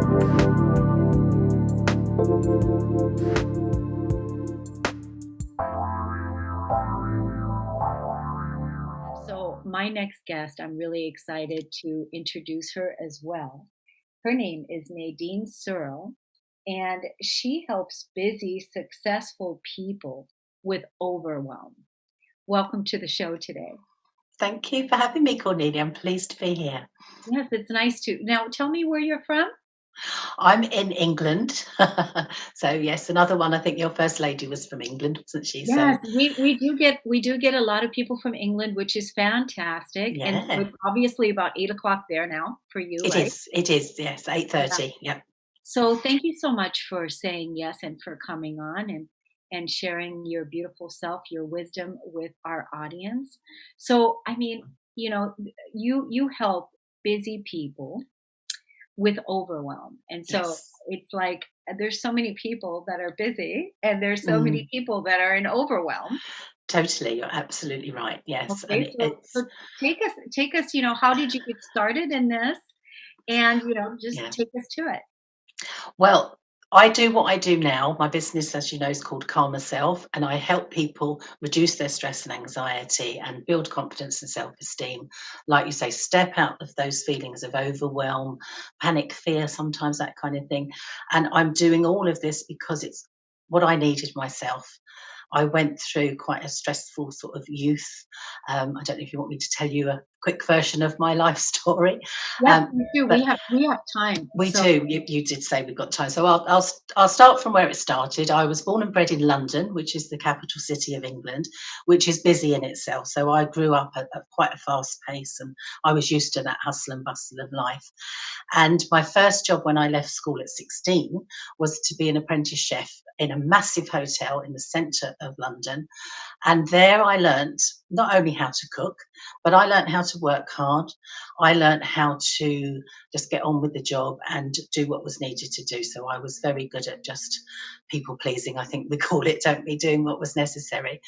So, my next guest, I'm really excited to introduce her as well. Her name is Nadine Searle, and she helps busy, successful people with overwhelm. Welcome to the show today. Thank you for having me, Cornelia. I'm pleased to be here. Yes, it's nice to. Now, tell me where you're from. I'm in England. So, yes, another one. I think your first lady was from England, wasn't she? So, Yes, we do get a lot of people from England, which is fantastic. And so yeah, it's obviously about 8 o'clock there now for you, it right? is. It is. Yes, Yeah. 8:30. Yeah. So thank you so much for saying yes and for coming on and sharing your beautiful self, your wisdom with our audience. So I mean, you help busy people with overwhelm. And so Yes. it's like there's so many people that are busy and there's so many Mm, people that are in overwhelm. totally. You're absolutely right. Yes, and Okay, so take us, how did you get started in this? And just yeah. take us to it. Well, I do what I do now. My business, as you know, is called Calmer Self, and I help people reduce their stress and anxiety and build confidence and self esteem. Like you say, step out of those feelings of overwhelm, panic, fear, sometimes that kind of thing. And I'm doing all of this because it's what I needed myself. I went through quite a stressful sort of youth. I don't know if you want me to tell you a quick version of my life story, Yes, um, we do. We but have we have time. we So do. You did say we've got time, so I'll start from where it started. I was born and bred in London, which is the capital city of England, which is busy in itself. So I grew up at quite a fast pace, and I was used to that hustle and bustle of life. And my first job when I left school at 16 was to be an apprentice chef in a massive hotel in the centre of London, and there I learnt not only how to cook, but I learnt how to work hard. I learnt how to just get on with the job and do what was needed to do. So I was very good at just people pleasing, I think we call it, don't we? Doing what was necessary.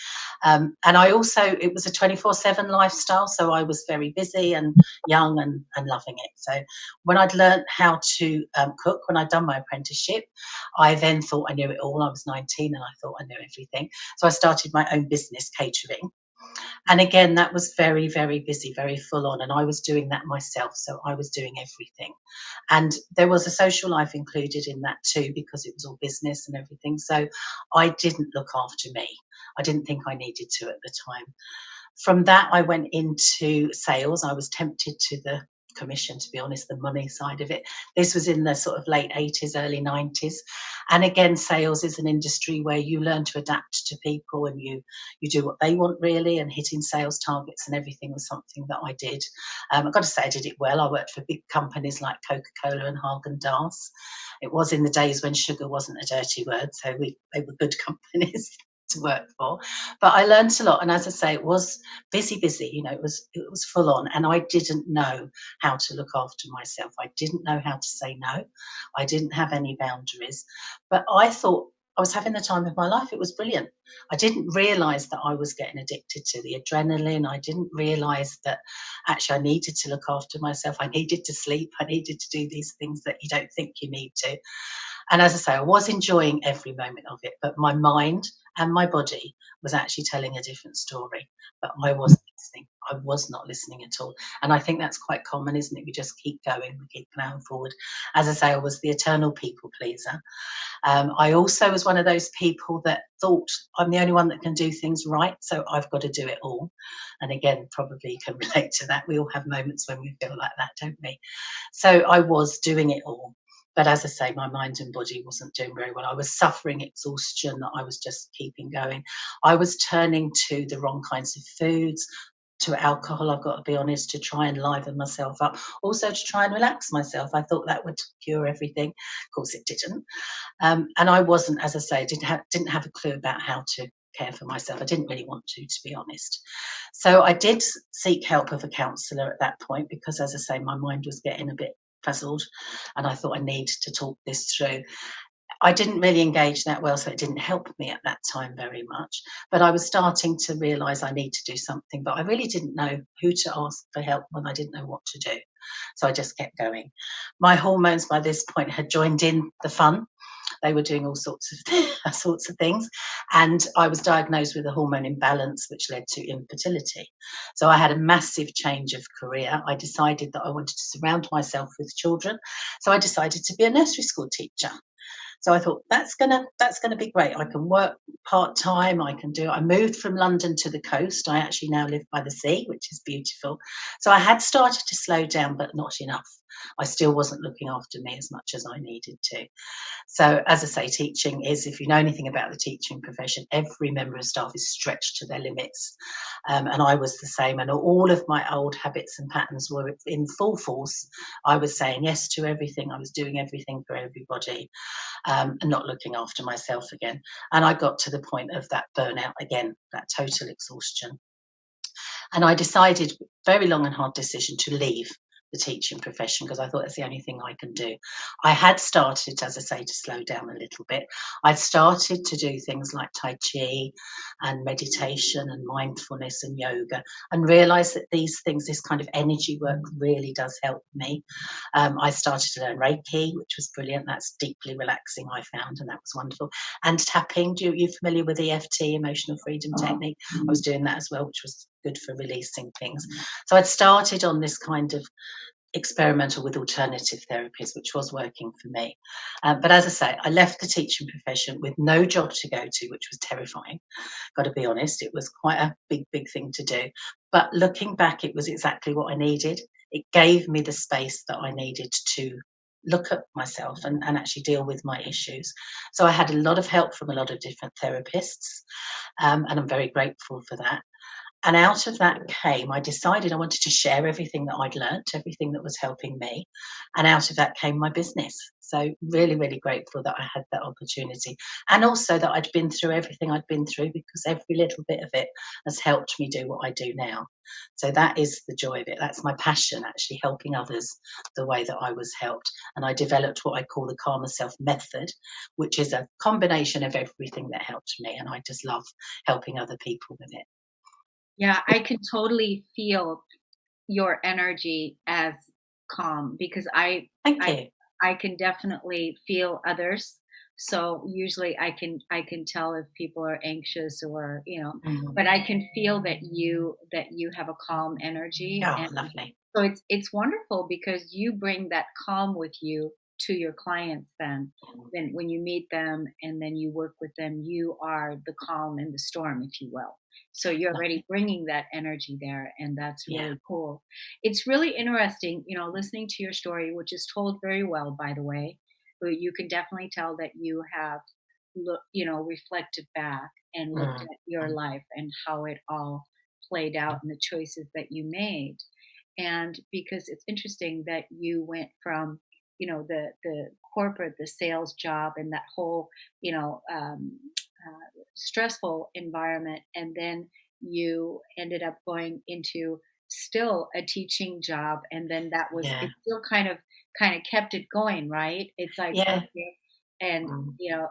And I also, it was a 24/7 lifestyle. So I was very busy and young and loving it. So when I'd learnt how to cook, when I'd done my apprenticeship, I then thought I knew it all. I was 19 and I thought I knew everything. So I started my own business, catering. And again, that was very, very busy, very full on. And I was doing that myself. So I was doing everything. And there was a social life included in that too, because it was all business and everything. So I didn't look after me. I didn't think I needed to at the time. From that, I went into sales. I was tempted to the commission, to be honest, the money side of it. This was in the sort of late 80s, early 90s. And again, sales is an industry where you learn to adapt to people and you do what they want really, and hitting sales targets and everything was something that I did. I've got to say I did it well. I worked for big companies like Coca-Cola and Haagen-Dazs. It was in the days when sugar wasn't a dirty word, so they were good companies to work for. But I learned a lot, and as I say, it was busy. It was full on, and I didn't know how to look after myself. I didn't know how to say no. I didn't have any boundaries, but I thought I was having the time of my life. It was brilliant. I didn't realize that I was getting addicted to the adrenaline. I didn't realize that actually I needed to look after myself. I needed to sleep. I needed to do these things that you don't think you need to. And as I say, I was enjoying every moment of it, but my mind and my body was actually telling a different story. But I wasn't listening. I was not listening at all. And I think that's quite common, isn't it? We just keep going, we keep going forward. As I say, I was the eternal people pleaser. I also was one of those people that thought I'm the only one that can do things right, so I've got to do it all. And again, probably you can relate to that. We all have moments when we feel like that, don't we? So I was doing it all. But as I say, my mind and body wasn't doing very well. I was suffering exhaustion that I was just keeping going. I was turning to the wrong kinds of foods, to alcohol, I've got to be honest, to try and liven myself up. Also to try and relax myself. I thought that would cure everything. Of course it didn't. And I wasn't, as I say, didn't have a clue about how to care for myself. I didn't really want to be honest. So I did seek help of a counsellor at that point because, as I say, my mind was getting a bit puzzled, and I thought I need to talk this through. I didn't really engage that well, so it didn't help me at that time very much. But I was starting to realise I need to do something, but I really didn't know who to ask for help when I didn't know what to do. So I just kept going. My hormones by this point had joined in the fun. They were doing all sorts of sorts of things, and I was diagnosed with a hormone imbalance, which led to infertility. So I had a massive change of career. I decided that I wanted to surround myself with children, so I decided to be a nursery school teacher. So I thought that's gonna be great. I can work part time. I can do. I moved from London to the coast. I actually now live by the sea, which is beautiful. So I had started to slow down, but not enough. I still wasn't looking after me as much as I needed to. So, as I say, teaching is, if you know anything about the teaching profession, every member of staff is stretched to their limits. And I was the same. And all of my old habits and patterns were in full force. I was saying yes to everything. I was doing everything for everybody, and not looking after myself again. And I got to the point of that burnout again, that total exhaustion. And I decided, very long and hard decision, to leave the teaching profession because I thought that's the only thing I can do. I had started, as I say, to slow down a little bit. I'd started to do things like Tai Chi and meditation and mindfulness and yoga, and realized that these things, this kind of energy work, really does help me. I started to learn Reiki, which was brilliant. That's deeply relaxing, I found, and that was wonderful. And tapping, you familiar with EFT, emotional freedom technique? I was doing that as well, which was good for releasing things. So I'd started on this kind of experimental with alternative therapies, which was working for me. But as I say, I left the teaching profession with no job to go to, which was terrifying. Got to be honest, it was quite a big thing to do. But looking back, it was exactly what I needed. It gave me the space that I needed to look at myself and actually deal with my issues. So I had a lot of help from a lot of different therapists, and I'm very grateful for that. And out of that came, I decided I wanted to share everything that I'd learnt, everything that was helping me. And out of that came my business. So, really grateful that I had that opportunity. And also that I'd been through everything I'd been through, because every little bit of it has helped me do what I do now. So, that is the joy of it. That's my passion, actually, helping others the way that I was helped. And I developed what I call the Calmer Self method, which is a combination of everything that helped me. And I just love helping other people with it. Yeah, I can totally feel your energy as calm because Thank I you. I can definitely feel others. So usually I can tell if people are anxious or, Mhm. but I can feel that you have a calm energy, Oh, and lovely. so it's wonderful because you bring that calm with you to your clients then when you meet them and then you work with them, you are the calm in the storm, if you will. So you're Lovely. already bringing that energy there, and that's Yeah. really cool. It's really interesting, listening to your story, which is told very well, by the way. But you can definitely tell that you have reflected back and looked Mm. at your Mm. life and how it all played out and the choices that you made. And because it's interesting that you went from, the corporate, the sales job, and that whole, stressful environment, and then you ended up going into still a teaching job, and then that was Yeah. it still kind of kept it going, right? It's like, Yeah. okay, and Mm.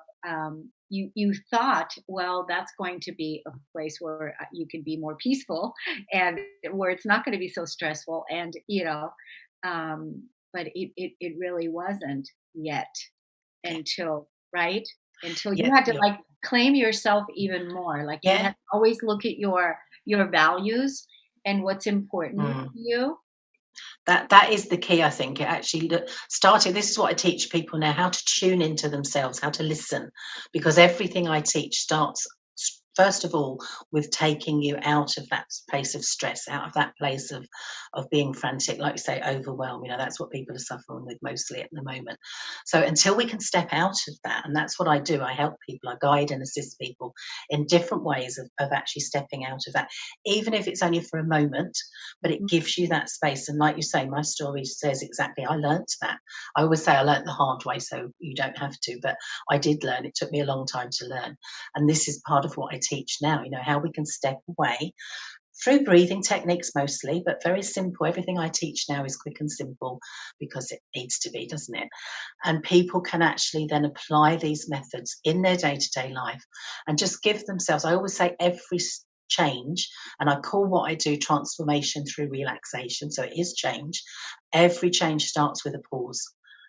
you thought, well, that's going to be a place where you can be more peaceful and where it's not going to be so stressful, and but it really wasn't yet, Yeah. until right? Until you Yeah. had to, You're, like, claim yourself even more, like, you yeah. had to always look at your values and what's important Mm. to you. That is the key, I think. It actually started. This is what I teach people now: how to tune into themselves, how to listen, because everything I teach starts first of all with taking you out of that place of stress, out of that place of being frantic, like you say, overwhelmed. That's what people are suffering with mostly at the moment. So until we can step out of that, and that's what I do. I help people. I guide and assist people in different ways of actually stepping out of that, even if it's only for a moment, but it gives you that space. And like you say, my story says exactly, I learnt that. I always say I learnt the hard way, so you don't have to, but I did learn. It took me a long time to learn. And this is part of what I teach now, how we can step away through breathing techniques mostly, but very simple. Everything I teach now is quick and simple because it needs to be, doesn't it? And people can actually then apply these methods in their day to day life and just give themselves. I always say change, and I call what I do transformation through relaxation. So it is change. Every change starts with a pause.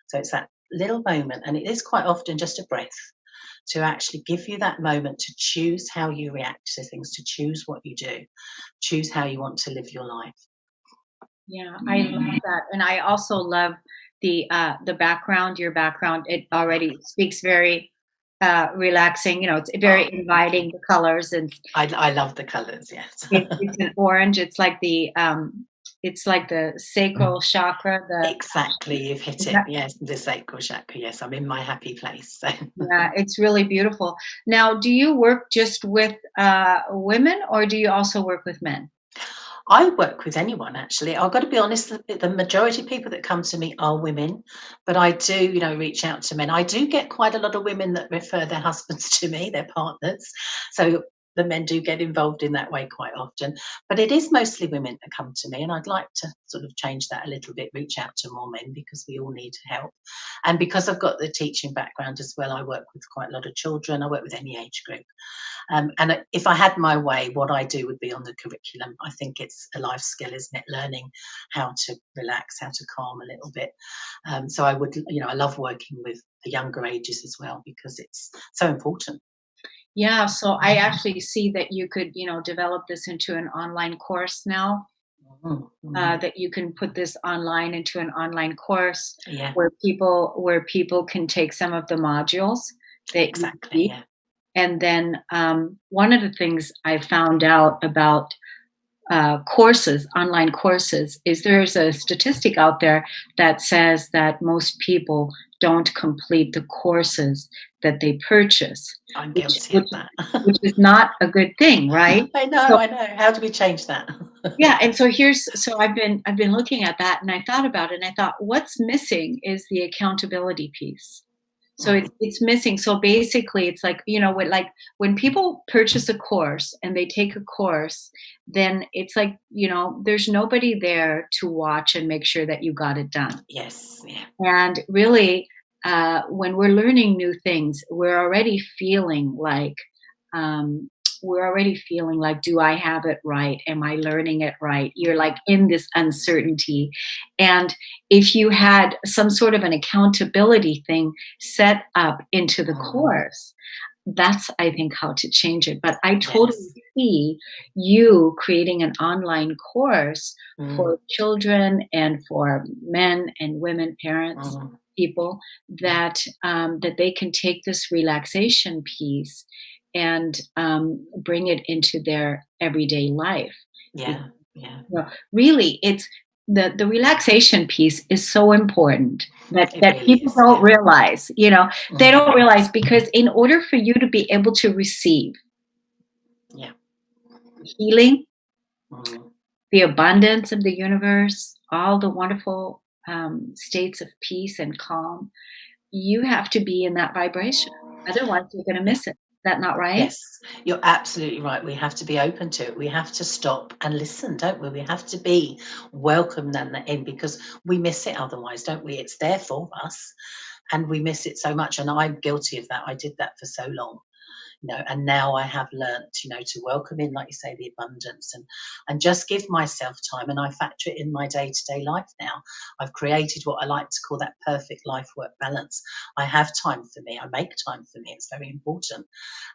So it's that little moment, and it is quite often just a breath to actually give you that moment to choose how you react to things, to choose what you do, choose how you want to live your life. Yeah, I love that, and I also love the background. Your background, it already speaks very relaxing. You know, it's very Oh, thank you. inviting. The colors, and I love the colours, yes. it's an orange. It's like the sacral chakra. The Exactly, you've hit is it. that, Yes, the sacral chakra. Yes, I'm in my happy place. So yeah, it's really beautiful. Now, do you work just with women, or do you also work with men? I work with anyone actually. I've got to be honest, the majority of people that come to me are women, but I do, reach out to men. I do get quite a lot of women that refer their husbands to me, their partners. So the men do get involved in that way quite often. But it is mostly women that come to me, and I'd like to sort of change that a little bit, reach out to more men because we all need help. And because I've got the teaching background as well, I work with quite a lot of children. I work with any age group. And if I had my way, what I do would be on the curriculum. I think it's a life skill, isn't it? Learning how to relax, how to calm a little bit. So I would, I love working with the younger ages as well because it's so important. Yeah, so I actually see that you could, develop this into an online course now. Mm, mm. That you can put this online into an online course Yeah, where people can take some of the modules that you exactly. teach. Yeah. And then one of the things I found out about courses, online courses, is there's a statistic out there that says that most people don't complete the courses that they purchase, I'm which guilty of which that. which is not a good thing, right? I know, So I know. How do we change that? yeah, and so I've been looking at that, and I thought about it, and I thought, what's missing is the accountability piece. So Mm, it's missing. So basically, it's like, when people purchase a course and they take a course, then it's like, there's nobody there to watch and make sure that you got it done. yes, yeah, And really, when we're learning new things, um, we're already feeling like, do I have it right? Am I learning it right? You're like in this uncertainty. And if you had some sort of an accountability thing set up into the mm, course, that's, I think, how to change it. But I totally yes, see you creating an online course mm, for children and for men and women, parents, mm, people, that they can take this relaxation piece and bring it into their everyday life. yeah, yeah. Really, it's the relaxation piece is so important that It that really people is. don't Yeah. realize. They Mm, don't realize, because in order for you to be able to receive yeah. healing, Mm. the abundance of the universe, all the wonderful states of peace and calm, you have to be in that vibration. Otherwise, you're going to Yeah. miss it. Is that not right? Yes, you're absolutely right. We have to be open to it. We have to stop and listen, don't we? We have to be welcome then in because we miss it otherwise, don't we? It's there for us and we miss it so much. And I'm guilty of that. I did that for so long. And now I have learnt, to welcome in, like you say, the abundance and just give myself time. And I factor it in my day-to-day life now. I've created what I like to call that perfect life work balance. I have time for me. I make time for me. It's very important.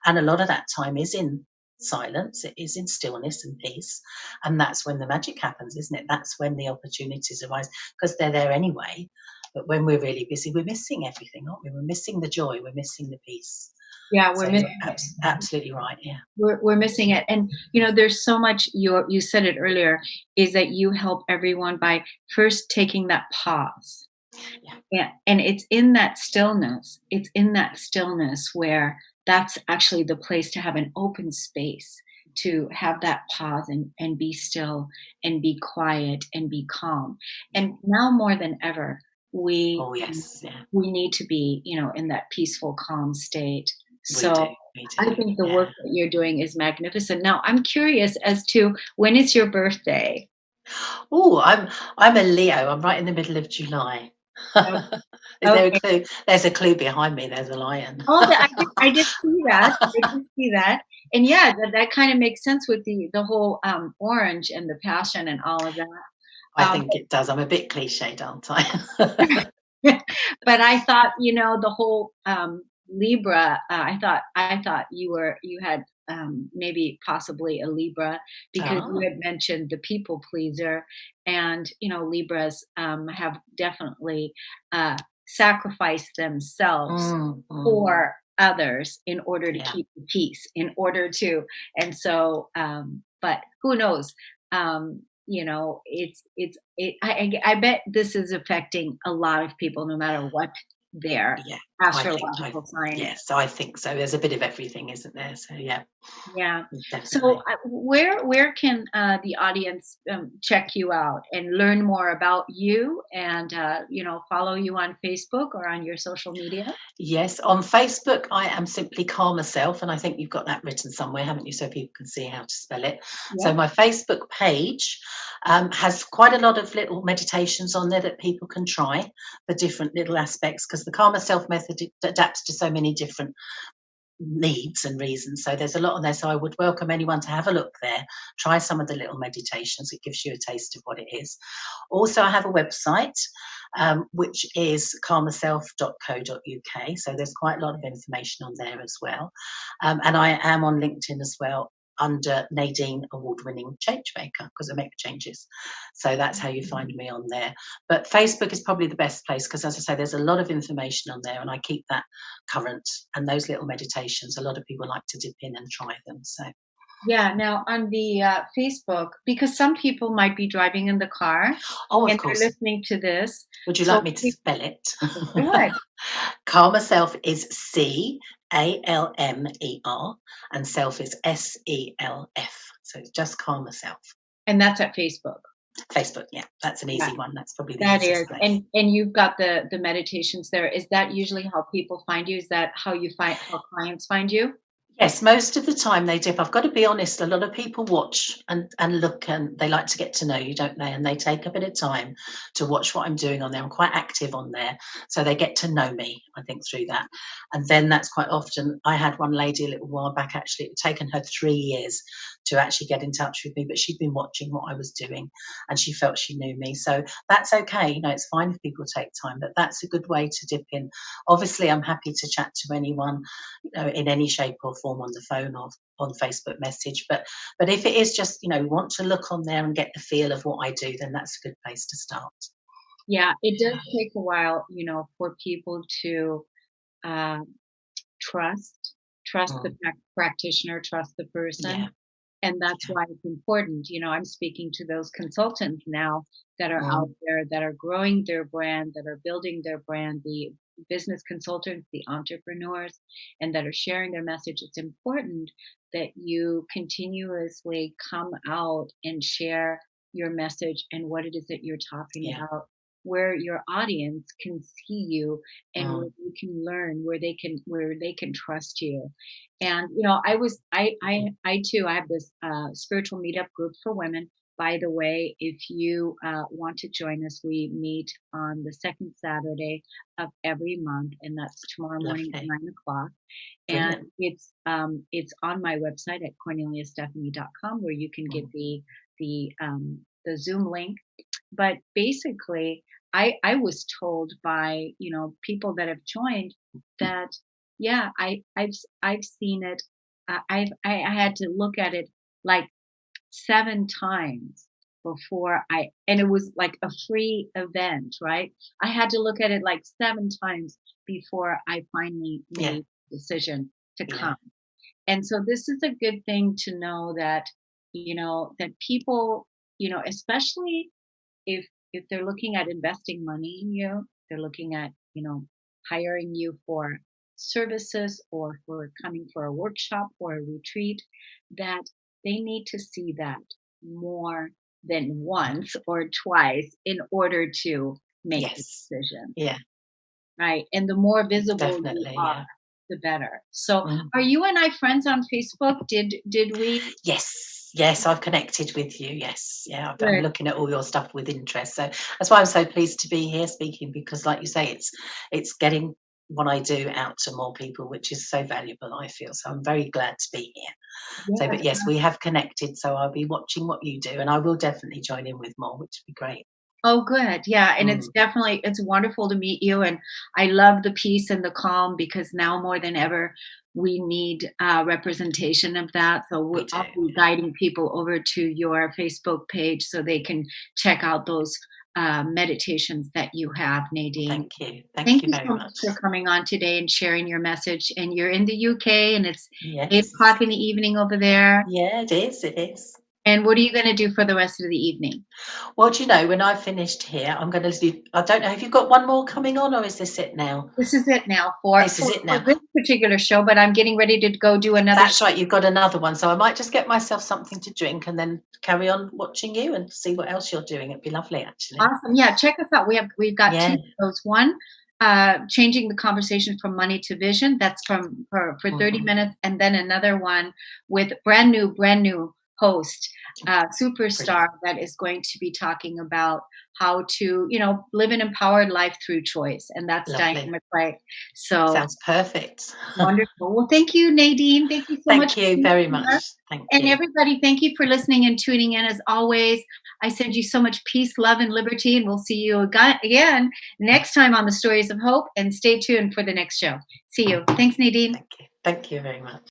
And a lot of that time is in silence, it is in stillness and peace. And that's when the magic happens, isn't it? That's when the opportunities arise because they're there anyway. But when we're really busy, we're missing everything, aren't we? We're missing the joy, we're missing the peace. Yeah, we're So missing you're it. absolutely right. Yeah. We're missing it. And there's so much. You said it earlier, is that you help everyone by first taking that pause. Yeah. Yeah, and it's in that stillness where that's actually the place to have an open space, to have that pause and be still and be quiet and be calm. Yeah. And now more than ever, we Oh, yes. Yeah. we need to be, in that peaceful, calm state. We do. So We I do. think the Yeah. work that you're doing is magnificent. Now, I'm curious as to, when is your birthday? Oh, I'm a Leo. I'm right in the middle of July. Oh, Is there a okay. clue? There's a clue behind me. There's a lion. Oh, I did see that. I did see that. And yeah, that kind of makes sense with the whole orange and the passion and all of that. I think it does. I'm a bit cliched, aren't I? But I thought, the whole Libra. I thought you had maybe possibly a Libra because you Oh. had mentioned the people pleaser, and Libras have definitely sacrificed themselves Mm, mm, for others in order to yeah. keep the peace, in order to, and so, but who knows? I bet this is affecting a lot of people no matter what their Yeah, astrological sign is. yes, I think so. There's a bit of everything, isn't there? So yeah, Yeah. So, definitely. where can the audience check you out and learn more about you, and follow you on Facebook or on your social media? Yes, on Facebook, I am simply Calm Myself, and I think you've got that written somewhere, haven't you? So people can see how to spell it. So Yep. my Facebook page has quite a lot of little meditations on there that people can try for different little aspects because the Calm Myself method adapts to so many different needs and reasons. So there's a lot on there. So I would welcome anyone to have a look there, try some of the little meditations. It gives you a taste of what it is. Also, I have a website, which is calmerself.co.uk. So there's quite a lot of information on there as well. And I am on LinkedIn as well under Nadine award winning change maker because I make changes. So that's how you find me on there. But Facebook is probably the best place because, as I say, there's a lot of information on there and I keep that current. And those little meditations, a lot of people like to dip in and try them. So, Yeah. Now on the Facebook, because some people might be driving in the car oh, of and they're course. listening to this. Would you like So me to please spell it? go ahead. Calmer Self is CALMER and self is SELF. So it's just Calmer Self. And that's at Facebook. Facebook, yeah, that's an Yeah, easy one. That's probably the that is. easiest place. And you've got the meditations there. Is that usually how people find you? Is that how clients find you? Yes, most of the time they dip. I've got to be honest, a lot of people watch and look and they like to get to know you, don't they? And they take a bit of time to watch what I'm doing on there. I'm quite active on there. So they get to know me, I think, through that. And then that's quite often. I had one lady a little while back, actually, it had taken her 3 years to actually get in touch with me, but she'd been watching what I was doing and she felt she knew me. So that's okay. It's fine if people take time, but that's a good way to dip in. Obviously, I'm happy to chat to anyone in any shape or form on the phone or on Facebook message. But if it is just want to look on there and get the feel of what I do, then that's a good place to start. Yeah, it does take a while, for people to uh, trust the Mm, practitioner, trust the person. yeah, And that's yeah. why it's important. I'm speaking to those consultants now that are out Mm, there that are growing their brand, that are building their brand, the business consultants, the entrepreneurs, and that are sharing their message. It's important that you continuously come out and share your message and what it is that you're talking yeah. about, where your audience can see you and where Mm, they can learn, where they can trust you. And I too, I have this spiritual meetup group for women. By the way, if you want to join us, we meet on the second Saturday of every month, and that's tomorrow morning at lovely. 9 o'clock. And Brilliant. it's on my website at corneliastephanie.com where you can get Mm, the Zoom link. But basically, I was told by people that have joined that, yeah, I've seen it. I had to look at it like 7 times before and it was like a free event, right? I had to look at it like 7 times before I finally yeah, made the decision to yeah. come. And so this is a good thing to know that, that people, especially if they're looking at investing money in you, they're looking at, hiring you for services or for coming for a workshop or a retreat, that they need to see that more than once or twice in order to make the Yes. decision, Yeah, right? And the more visible you definitely. are, Yeah. the better. So, Mm. are you and I friends on Facebook? Did we? Yes. Yes, I've connected with you. Yes. Yeah, I'm Good. looking at all your stuff with interest. So that's why I'm so pleased to be here speaking because, like you say, it's getting what I do out to more people, which is so valuable, I feel. So I'm very glad to be here. So, Yes. but yes, we have connected. So I'll be watching what you do, and I will definitely join in with more, which would be great. Oh, good. Yeah, and Mm, it's wonderful to meet you, and I love the peace and the calm because now more than ever we need representation of that. So we do. I'll be guiding people over to your Facebook page so they can check out those meditations that you have, Nadine. Thank you. Thank Thank you you very so much much. for coming on today and sharing your message. And you're in the UK, and it's Yes. 8 o'clock in the evening over there. Yeah, it is. It is. And what are you going to do for the rest of the evening? Well, do you know, when I've finished here, I'm going to do, I don't know, have you got one more coming on or is this it now? This is it now for This is it for now. this particular show, but I'm getting ready to go do another That's sh right, you've got another one. So I might just get myself something to drink and then carry on watching you and see what else you're doing. It'd be lovely, actually. awesome. Yeah, check us out. We've got 2 Yeah. shows. One, changing the conversation from money to vision. That's for 30 Hmm. minutes, and then another one with brand new host, superstar Brilliant. that is going to be talking about how to, live an empowered life through choice, and that's Diane Lovely. McCrae. So Sounds perfect. wonderful. Well, thank you, Nadine. Thank you so much Thank for you being very here. much. Thank And you. everybody, thank you for listening and tuning in. As always, I send you so much peace, love, and liberty. And we'll see you again next time on the Stories of Hope. And stay tuned for the next show. See you. Thanks, Nadine. Thank you. Thank you very much.